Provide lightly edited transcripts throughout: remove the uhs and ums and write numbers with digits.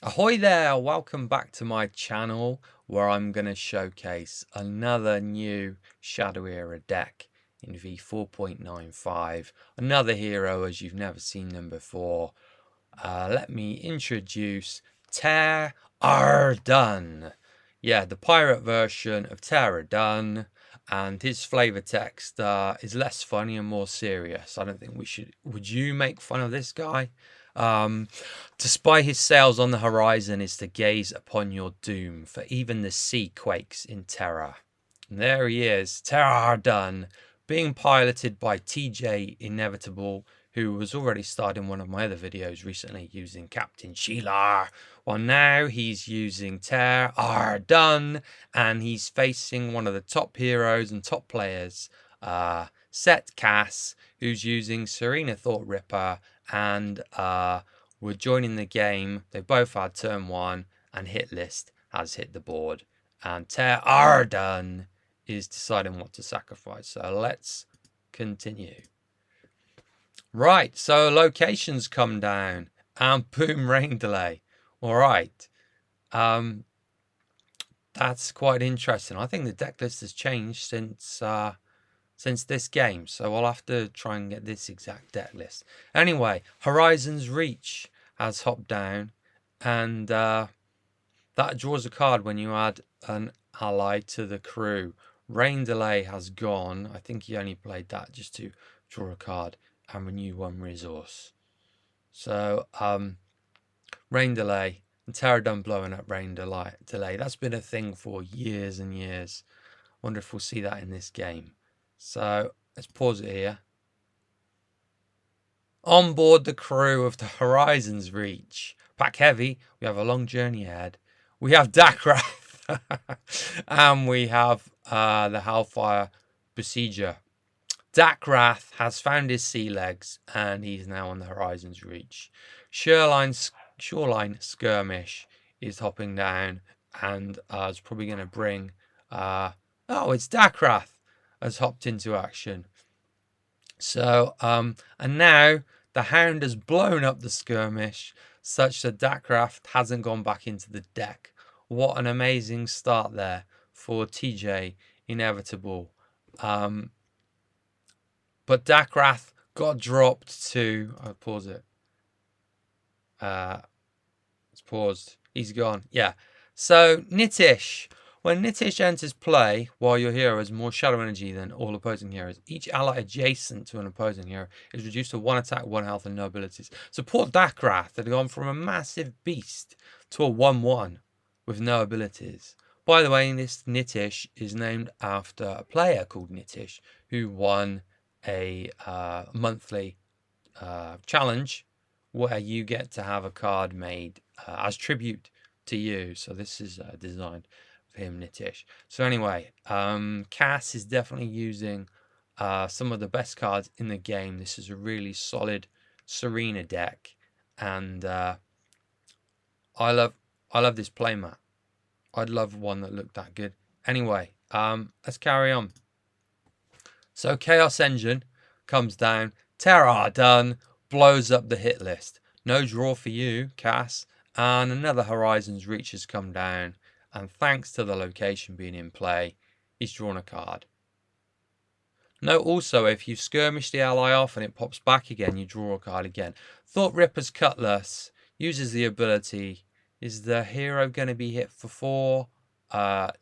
Ahoy there, welcome back to my channel where I'm going to showcase another new Shadow Era deck in v4.95. Another hero as you've never seen them before. Let me introduce Ter Arrrgghdun. Yeah, the pirate version of Ter Adun, and his flavor text is less funny and more serious. I don't think we should. Would you make fun of this guy? To spy his sails on the horizon is to gaze upon your doom, for even the sea quakes in terror. And there he is, Ter Arrrgghdun, being piloted by TJ Inevitable, who was already starred in one of my other videos recently using Captain Sheila. Well, now he's using Ter Arrrgghdun, and he's facing one of the top heroes and top players, Set Cass, who's using Serena Thought Ripper, and we're joining the game. They both had turn 1, and hit list has hit the board. And Ter Arrrgghdun is deciding what to sacrifice. So let's continue. Right, so locations come down, and boom, rain delay. All right. That's quite interesting. I think the deck list has changed since this game, so I'll have to try and get this exact deck list. Anyway, Horizon's Reach has hopped down, and that draws a card when you add an ally to the crew. Rain Delay has gone. I think he only played that just to draw a card and renew one resource. So Rain Delay and Ter Arrrgghdun blowing up Rain Delay. That's been a thing for years and years. Wonder if we'll see that in this game. So let's pause it here. On board the crew of the Horizon's Reach. Pack heavy, we have a long journey ahead. We have Dakrath and we have the Hellfire Besieger. Dakrath has found his sea legs and he's now on the Horizon's Reach. Shoreline Skirmish is hopping down and is probably going to bring... oh, it's Dakrath has hopped into action. So, and now the Hound has blown up the skirmish such that Dakrath hasn't gone back into the deck. What an amazing start there for TJ Inevitable. But Dakrath got dropped to... I'll pause it. It's paused. He's gone. Yeah. So, Nitish. When Nitish enters play, while your hero has more shadow energy than all opposing heroes, each ally adjacent to an opposing hero is reduced to 1 attack, 1 health, and no abilities. So poor Dakrath had gone from a massive beast to a 1-1 with no abilities. By the way, this Nitish is named after a player called Nitish who won a monthly challenge where you get to have a card made as tribute to you. So this is designed for him, Nitish. So anyway, Cass is definitely using some of the best cards in the game. This is a really solid Serena deck, and I love this playmat. I'd love one that looked that good. Anyway, let's carry on. So Chaos Engine comes down. Ter Arrrgghdun blows up the hit list. No draw for you, Cass. And another Horizon's Reach has come down. And thanks to the location being in play, he's drawn a card. Note also, if you skirmish the ally off and it pops back again, you draw a card again. Thought Ripper's Cutlass uses the ability. Is the hero going to be hit for 4?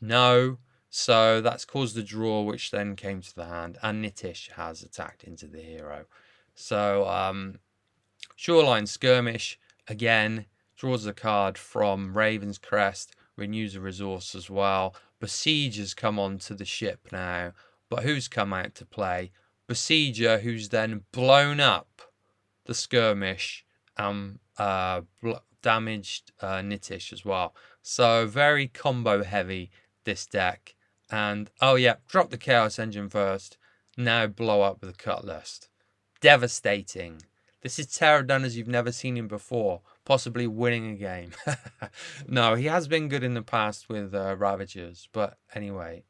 No. So that's caused the draw, which then came to the hand. And Nitish has attacked into the hero. So Shoreline Skirmish, again, draws a card from Ravenscrest. Renews a resource as well. Besiege has come onto the ship now. But who's come out to play? Besieger, who's then blown up the skirmish and damaged Nitish as well. So very combo heavy, this deck. And, oh yeah, drop the Chaos Engine first. Now blow up the Cutlass. Devastating. This is Ter Arrrgghdun as you've never seen him before. Possibly winning a game. No, he has been good in the past with Ravagers. But anyway.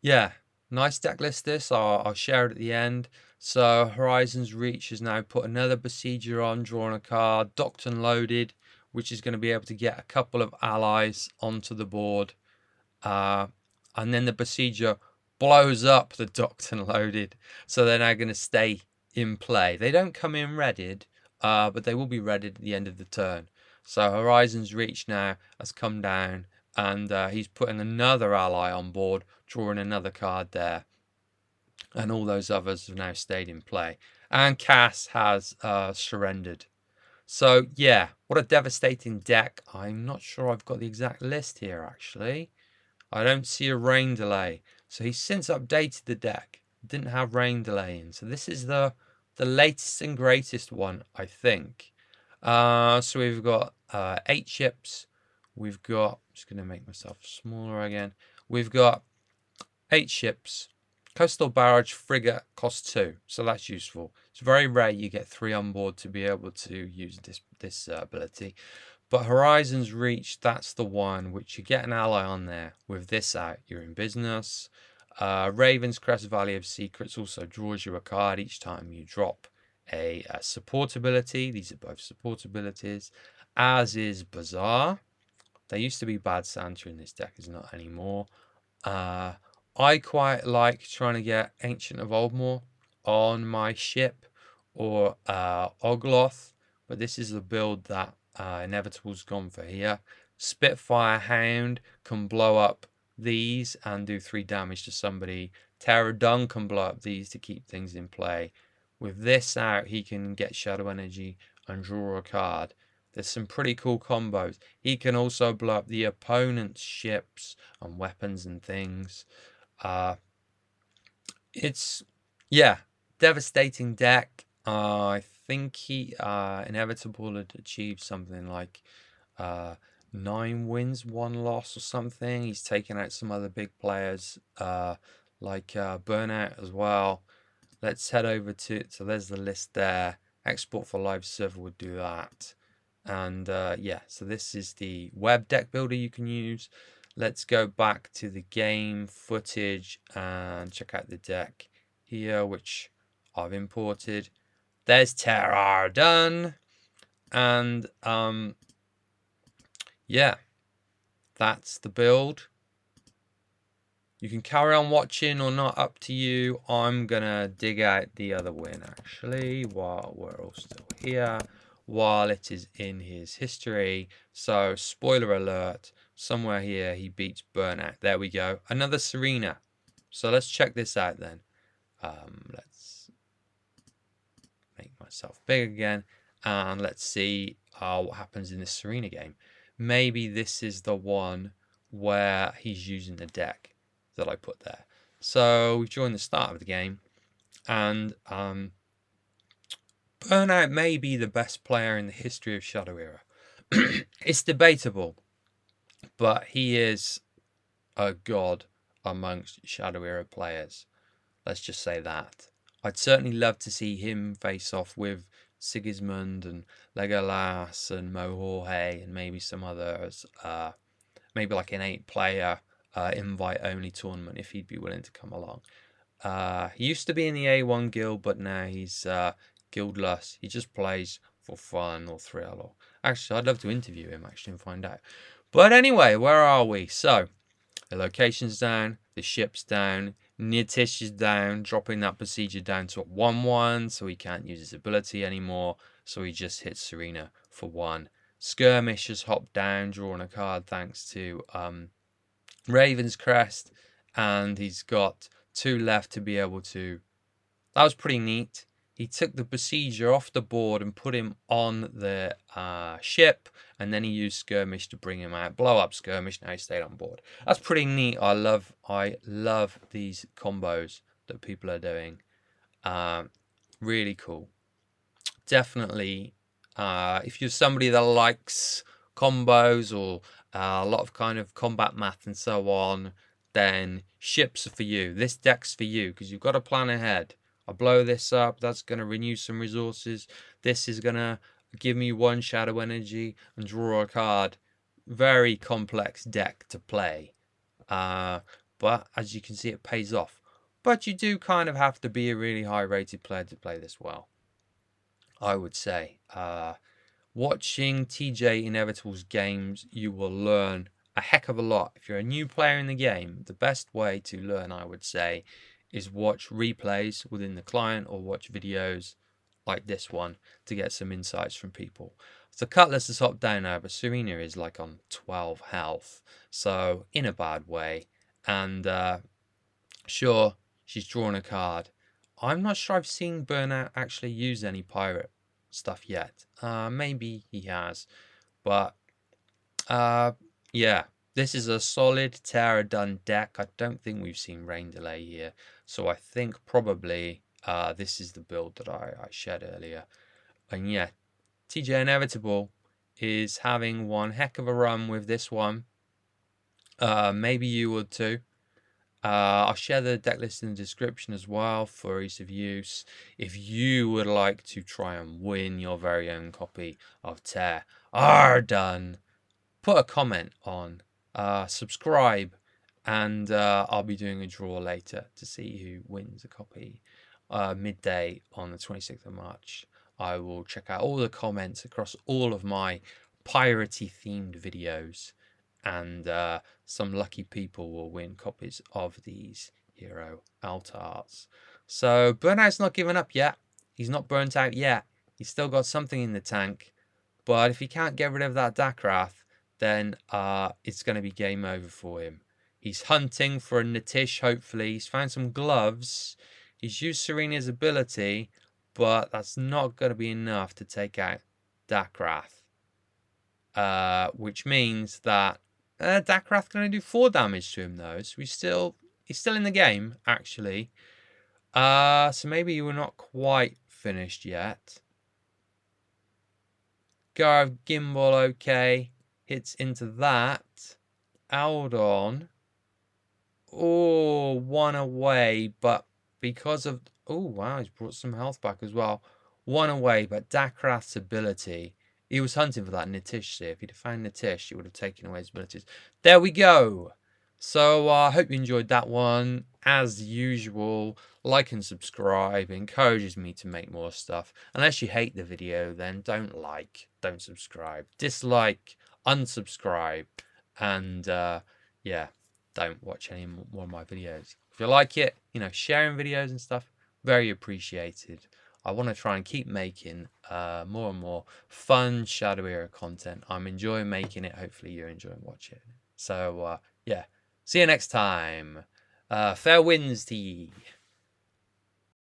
Yeah. Nice deck list this. I'll share it at the end. So Horizon's Reach has now put another Besieger on, drawing a card, docked and loaded, which is going to be able to get a couple of allies onto the board. And then the Besieger blows up the docked and loaded, so they're now going to stay in play. They don't come in readied, but they will be readied at the end of the turn. So Horizon's Reach now has come down, and he's putting another ally on board, drawing another card there. And all those others have now stayed in play. And Cass has surrendered. So, yeah, what a devastating deck. I'm not sure I've got the exact list here, actually. I don't see a rain delay. So he's since updated the deck. Didn't have rain delay in. So this is the latest and greatest one, I think. So we've got 8 ships. We've got, just going to make myself smaller again. We've got 8 ships. Coastal Barrage Frigate costs 2, so that's useful. It's very rare you get 3 on board to be able to use this ability. But Horizon's Reach, that's the one which you get an ally on there. With this out, you're in business. Ravenscrest Valley of Secrets also draws you a card each time you drop a support ability. These are both support abilities, as is Bazaar. There used to be Bad Santa in this deck, is not anymore. I quite like trying to get Ancient of Oldmore on my ship, or Ogloth, but this is the build that Inevitable's gone for here. Spitfire Hound can blow up these and do 3 damage to somebody. Ter Arrrgghdun can blow up these to keep things in play. With this out, he can get Shadow Energy and draw a card. There's some pretty cool combos. He can also blow up the opponent's ships and weapons and things. It's, yeah, devastating deck. I think he Inevitable had achieved something like 9 wins, 1 loss or something. He's taken out some other big players like Burnout as well. Let's head over to, so there's the list there. Export for Live Server would do that. And yeah, so this is the web deck builder you can use. Let's go back to the game footage and check out the deck here, which I've imported. There's Ter Arrrgghdun. And yeah, that's the build. You can carry on watching or not, up to you. I'm gonna dig out the other win actually while we're all still here, while it is in his history. So spoiler alert, somewhere here he beats Burnout. There we go, another Serena. So let's check this out then. Let's make myself big again, and let's see what happens in this Serena game. Maybe this is the one where he's using the deck that I put there. So we've joined the start of the game, and Burnout may be the best player in the history of Shadow Era. It's debatable, but he is a god amongst Shadow Era players. Let's just say that. I'd certainly love to see him face off with Sigismund and Legolas and Mohorhe and maybe some others. Maybe like an 8-player invite-only tournament if he'd be willing to come along. He used to be in the A1 guild, but now he's guildless. He just plays for fun or thrill. Or actually, I'd love to interview him actually and find out. But anyway, where are we? So the location's down, the ship's down, Nitish is down, dropping that Besieger down to a 1/1, so he can't use his ability anymore. So he just hits Serena for 1. Skirmish has hopped down, drawing a card thanks to Ravenscrest, and he's got 2 left to be able to. That was pretty neat. He took the Besieger off the board and put him on the ship, and then he used Skirmish to bring him out. Blow up Skirmish, now he stayed on board. That's pretty neat. I love these combos that people are doing. Really cool. Definitely, if you're somebody that likes combos or a lot of kind of combat math and so on, then ships are for you. This deck's for you because you've got to plan ahead. I blow this up, that's going to renew some resources. This is going to give me 1 shadow energy and draw a card. Very complex deck to play. But as you can see, it pays off. But you do kind of have to be a really high-rated player to play this well, I would say. Watching TJ Inevitable's games, you will learn a heck of a lot. If you're a new player in the game, the best way to learn, I would say, is watch replays within the client or watch videos like this one to get some insights from people. So Cutlass is top down now, but Serena is like on 12 health, so in a bad way. And sure, she's drawn a card. I'm not sure I've seen Burnout actually use any pirate stuff yet. Maybe he has, but yeah, this is a solid Ter Arrrgghdun deck. I don't think we've seen Rain Delay here, so I think probably this is the build that I shared earlier. And yeah, TJ Inevitable is having one heck of a run with this one. Maybe you would too. I'll share the deck list in the description as well for ease of use. If you would like to try and win your very own copy of Ter Arrrgghdun, put a comment on, subscribe, and I'll be doing a draw later to see who wins a copy midday on the 26th of March. I will check out all the comments across all of my piratey themed videos, and some lucky people will win copies of these hero altars. So Burnout's not given up yet. He's not burnt out yet. He's still got something in the tank. But if he can't get rid of that Dakrath, then it's going to be game over for him. He's hunting for a Nitish, hopefully. He's found some gloves. He's used Serena's ability, but that's not going to be enough to take out Dakrath. Which means that Dakrath going to do 4 damage to him, though. So he's still in the game, actually. So maybe we're not quite finished yet. Garv Gimbal, okay. Hits into that. Aldon. Oh, 1 away, but because of... Oh, wow, he's brought some health back as well. 1 away, but Dakrath's ability... He was hunting for that Nitish, see. If he'd have found Nitish, he would have taken away his abilities. There we go. So I hope you enjoyed that one. As usual, like and subscribe. It encourages me to make more stuff. Unless you hate the video, then don't like, don't subscribe. Dislike, unsubscribe. And yeah, don't watch any more of my videos. If you like it, you know, sharing videos and stuff, very appreciated. I want to try and keep making more and more fun Shadow Era content. I'm enjoying making it. Hopefully you're enjoying watching it. So, yeah. See you next time. Fair winds to ye.